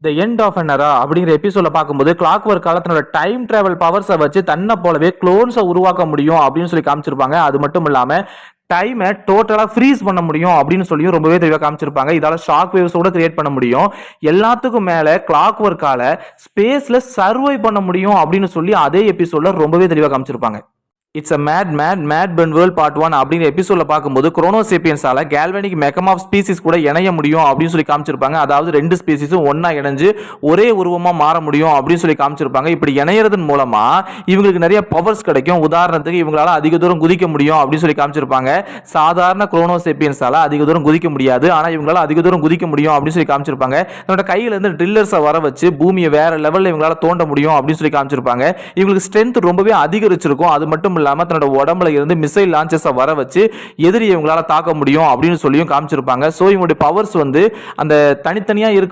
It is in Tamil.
த எண்ட் ஆஃப் அன் எரா அப்படிங்கிற எபிசோட பார்க்கும்போது கிளாக் ஒர்க் காலத்தினோட டைம் டிராவல் பவர்ஸை வச்சு தன்னை போலவே க்ளோன்ஸை உருவாக்க முடியும் அப்படின்னு சொல்லி காமிச்சிருப்பாங்க. அது மட்டும் இல்லாமல் டைமை டோட்டலாக ஃப்ரீஸ் பண்ண முடியும் அப்படின்னு சொல்லியும் ரொம்பவே தெளிவாக காமிச்சிருப்பாங்க. இதால் ஷாக் வேவ்ஸ் கூட கிரியேட் பண்ண முடியும். எல்லாத்துக்கும் மேலே கிளாக் ஒர்க்கால ஸ்பேஸில் சர்வை பண்ண முடியும் அப்படின்னு சொல்லி அதே எபிசோட ரொம்பவே தெளிவாக காமிச்சிருப்பாங்க. It's a mad Ben world part 1 அப்படிங்கிற எபிசோட பார்க்கும்போது குரோனோசேப்பியன்ஸால கேல்வனிக் மெக்கமாஃப் ஸ்பீசிஸ் கூட இணைய முடியும் அப்படின்னு சொல்லி காமிச்சிருப்பாங்க. அதாவது ரெண்டு ஸ்பீசிஸும் ஒன்னா இணைஞ்சு ஒரே உருவமா மாற முடியும் அப்படின்னு சொல்லி காமிச்சிருப்பாங்க. இப்படி இணையறதன் மூலமா இவங்களுக்கு நிறைய பவர்ஸ் கிடைக்கும். உதாரணத்துக்கு இவங்களால அதிக தூரம் குதிக்க முடியும் அப்படின்னு சொல்லி காமிச்சிருப்பாங்க. சாதாரண குரோனோசேப்பியன்ஸால அதிக தூரம் குதிக்க முடியாது, ஆனா இவங்களால அதிக தூரம் குதிக்க முடியும் அப்படின்னு சொல்லி காமிச்சிருப்பாங்க. தன்னோட கையில இருந்து ட்ரில்லர்ஸை வர வச்சு பூமியை வேற லெவல்ல இவங்களால தோண்ட முடியும் அப்படின்னு சொல்லி காமிச்சிருப்பாங்க. இவங்களுக்கு ஸ்ட்ரென்த் ரொம்பவே அதிகரிச்சிருக்கும். அது மட்டும் இல்லாம தன்னோட உடம்புல இருந்து மிசைல் லான்ச்சஸ் வர வச்சு எதிரி இவங்களால தாக்க முடியும் அப்படின்னு சொல்லியும் காமிச்சிருப்பாங்க. சோ இவங்களுடைய பவர்ஸ் வந்து அந்த தனித்தனியா இருக்கு